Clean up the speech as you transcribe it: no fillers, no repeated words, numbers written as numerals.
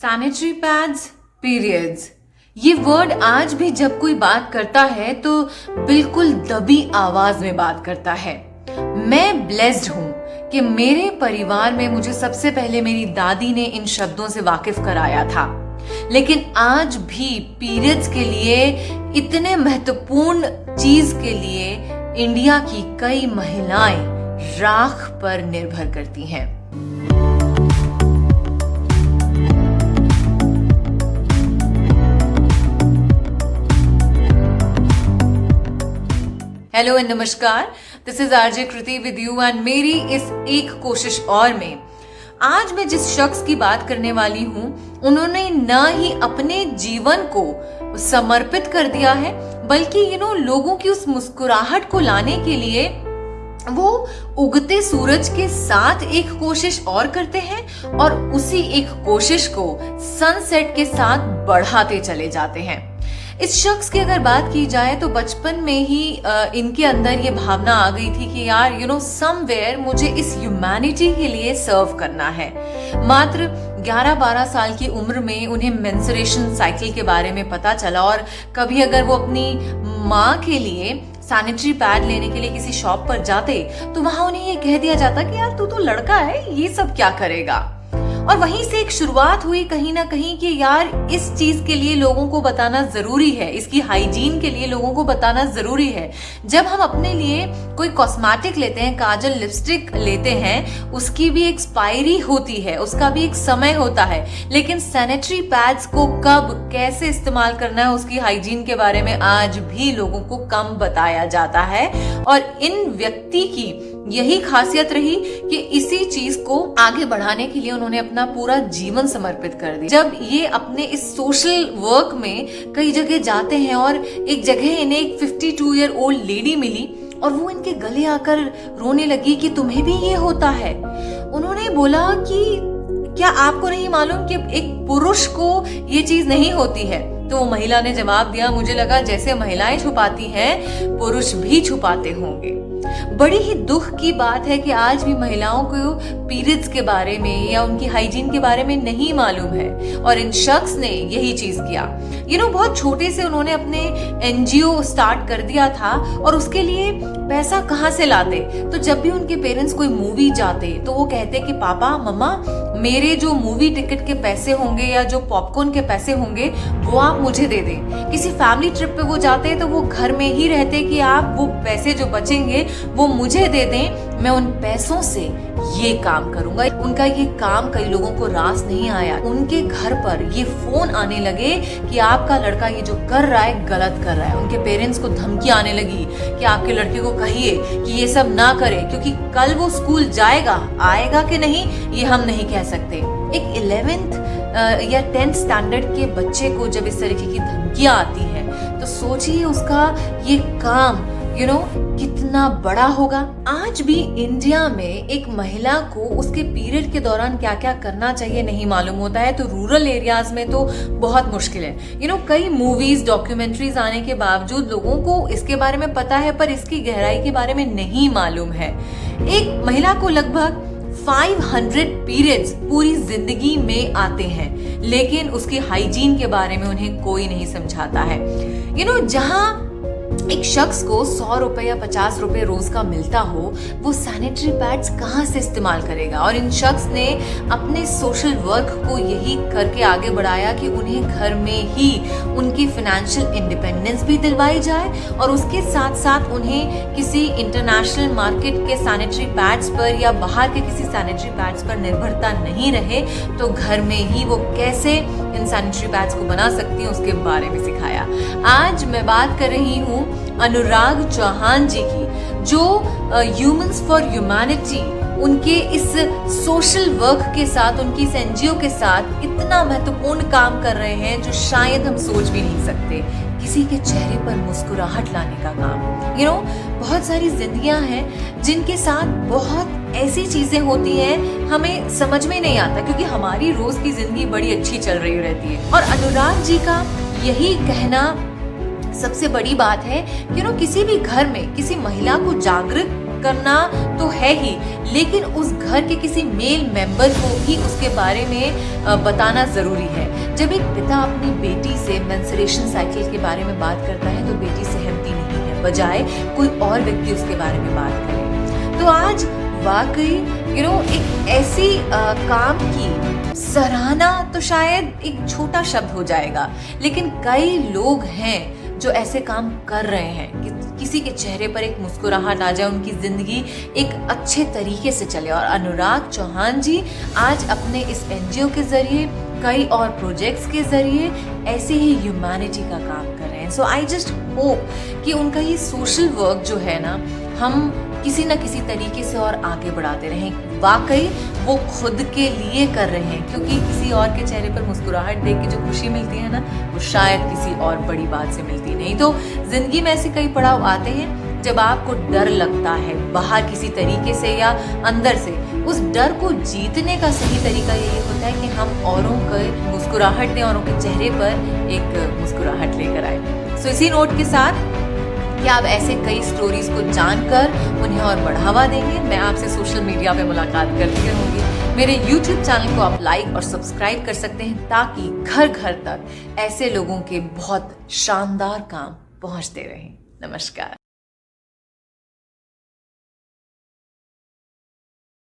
Sanitary pads, periods, ये word आज भी जब कोई बात करता है तो बिल्कुल दबी आवाज में बात करता है। मैं ब्लेस्ड हूं कि मेरे परिवार में मुझे सबसे पहले मेरी दादी ने इन शब्दों से वाकिफ कराया था, लेकिन आज भी पीरियड्स के लिए इतने महत्वपूर्ण चीज के लिए इंडिया की कई महिलाएं राख पर निर्भर करती हैं। हेलो एंड नमस्कार, this is RJ Kriti with you and मेरी इस एक कोशिश और में आज मैं जिस शख्स की बात करने वाली हूं, उन्होंने न ही अपने जीवन को समर्पित कर दिया है, बल्कि लोगों की उस मुस्कुराहट को लाने के लिए वो उगते सूरज के साथ एक कोशिश और करते हैं और उसी एक कोशिश को सनसेट के साथ बढ़ाते चले जाते हैं। इस शख्स की अगर बात की जाए तो बचपन में ही इनके अंदर ये भावना आ गई थी कि यार समवेयर मुझे इस ह्यूमैनिटी के लिए सर्व करना है। मात्र 11-12 साल की उम्र में उन्हें मेंस्ट्रुएशन साइकिल के बारे में पता चला और कभी अगर वो अपनी माँ के लिए सैनिटरी पैड लेने के लिए किसी शॉप पर जाते तो वहां उन्हें ये कह दिया जाता कि यार तू तो लड़का है, ये सब क्या करेगा। और वहीं से एक शुरुआत हुई कहीं ना कहीं कि यार इस चीज के लिए लोगों को बताना जरूरी है, इसकी हाइजीन के लिए लोगों को बताना जरूरी है। जब हम अपने लिए कोई कॉस्मेटिक लेते हैं, काजल, लिपस्टिक लेते हैं, उसकी भी एक्सपायरी होती है, उसका भी एक समय होता है, लेकिन सैनिटरी पैड्स को कब कैसे इस्तेमाल करना है उसकी हाइजीन के बारे में आज भी लोगों को कम बताया जाता है। और इन व्यक्ति की यही खासियत रही कि इसी चीज को आगे बढ़ाने के लिए उन्होंने अपना पूरा जीवन समर्पित कर दिया। जब ये अपने इस सोशल वर्क में कई जगह जाते हैं और एक जगह इन्हें एक 52 ईयर ओल्ड लेडी मिली और वो इनके गले आकर रोने लगी कि तुम्हें भी ये होता है। उन्होंने बोला कि क्या आपको नहीं मालूम कि एक पुरुष को ये चीज नहीं होती है? तो वो महिला ने जवाब दिया, मुझे लगा जैसे महिलाएं छुपाती हैं पुरुष भी छुपाते होंगे। बड़ी ही दुख की बात है कि आज भी महिलाओं को पीरियड्स के बारे में या उनकी हाइजीन के बारे में नहीं मालूम है और इन शख्स ने यही चीज किया। बहुत छोटे से उन्होंने अपने एनजीओ स्टार्ट कर दिया था और उसके लिए पैसा कहाँ से लाते? तो जब भी उनके पेरेंट्स कोई मूवी जाते तो वो कहते कि पापा मम्मा मेरे जो मूवी टिकट के पैसे होंगे या जो पॉपकॉर्न के पैसे होंगे वो आप मुझे दे दें। किसी फैमिली ट्रिप पे वो जाते तो वो घर में ही रहते कि आप वो पैसे जो बचेंगे वो मुझे दे दें, मैं उन पैसों से ये काम करूंगा। उनका ये काम कई लोगों को रास नहीं आया। उनके घर पर ये फोन आने लगे कि आपका लड़का ये जो कर रहा है गलत कर रहा है। उनके पेरेंट्स को धमकी आने लगी कि आपके लड़के को कहिए कि ये सब ना करे, क्योंकि कल वो स्कूल जाएगा, आएगा कि नहीं ये हम नहीं कह सकते। एक 11th या 10th स्टैंडर्ड के बच्चे को जब इस तरीके की धमकियां आती है तो सोचिए उसका ये काम कितना बड़ा होगा। आज भी इंडिया में एक महिला को उसके पीरियड के दौरान क्या क्या करना चाहिए नहीं मालूम होता है, तो रूरल एरियाज में तो बहुत मुश्किल है। कई मूवीज, डॉक्यूमेंट्रीज आने के बावजूद लोगों को इसके बारे में पता है पर इसकी गहराई के बारे में नहीं मालूम है। एक महिला को लगभग 500 पीरियड्स पूरी जिंदगी में आते हैं, लेकिन उसकी हाइजीन के बारे में उन्हें कोई नहीं समझाता है। जहां एक शख्स को 100 रुपए या 50 रुपए रोज का मिलता हो, वो सैनिटरी पैड्स कहाँ से इस्तेमाल करेगा? और इन शख्स ने अपने सोशल वर्क को यही करके आगे बढ़ाया कि उन्हें घर में ही उनकी फाइनेंशियल इंडिपेंडेंस भी दिलवाई जाए और उसके साथ साथ उन्हें किसी इंटरनेशनल मार्केट के सैनिटरी पैड्स पर या बाहर के किसी सैनिटरी पैड्स पर निर्भरता नहीं रहे, तो घर में ही वो कैसे इन सैनिटरी पैड्स को बना सकती हैं उसके बारे में सिखाया। आज मैं बात कर रही हूँ अनुराग चौहान जी की, जो ह्यूमंस फॉर ह्यूमैनिटी उनके इस सोशल वर्क के साथ, उनकी इस एनजीओ के साथ इतना महत्वपूर्ण काम कर रहे हैं जो शायद हम सोच भी नहीं सकते। किसी के चेहरे पर मुस्कुराहट लाने का काम। बहुत सारी जिंदगियां हैं जिनके साथ बहुत ऐसी चीजें होती हैं हमें समझ में नहीं आता, क्योंकि हमारी रोज की जिंदगी बड़ी अच्छी चल रही रहती है। और अनुराग जी का यही कहना सबसे बड़ी बात है कि किसी भी घर में किसी महिला को जागृत करना तो है ही, लेकिन उस घर के किसी मेल मेंबर को भी उसके बारे में बताना जरूरी है। जब एक पिता अपनी बेटी से मेंस्ट्रुएशन साइकिल के बारे में बात करता है तो बेटी सहमती नहीं है, बजाय कोई और व्यक्ति उसके बारे में बात करे। तो आज वाकई एक ऐसी काम की सराहना तो शायद एक छोटा शब्द हो जाएगा, लेकिन कई लोग हैं जो ऐसे काम कर रहे हैं कि किसी के चेहरे पर एक मुस्कुराहट आ जाए, उनकी जिंदगी एक अच्छे तरीके से चले। और अनुराग चौहान जी आज अपने इस एनजीओ के जरिए, कई और प्रोजेक्ट्स के जरिए ऐसे ही ह्यूमैनिटी का काम कर रहे हैं। सो आई जस्ट होप कि उनका ये सोशल वर्क जो है ना, हम किसी न किसी तरीके से और आगे बढ़ाते रहें। वाकई वो खुद के लिए कर रहे हैं, क्योंकि किसी और के चेहरे पर मुस्कुराहट देख के जो खुशी मिलती है ना, वो शायद किसी और बड़ी बात से मिलती नहीं। तो जिंदगी में ऐसे कई पड़ाव आते हैं जब आपको डर लगता है बाहर किसी तरीके से या अंदर से। उस डर को जीतने का सही तरीका यही होता है कि हम औरों को मुस्कुराहट दें, औरों के चेहरे पर एक मुस्कुराहट लेकर आए। सो इसी नोट के साथ कि आप ऐसे कई स्टोरीज को जानकर उन्हें और बढ़ावा देंगे, मैं आपसे सोशल मीडिया पे मुलाकात करती रहूंगी। मेरे YouTube चैनल को आप लाइक और सब्सक्राइब कर सकते हैं, ताकि घर घर तक ऐसे लोगों के बहुत शानदार काम पहुंचते रहें। नमस्कार।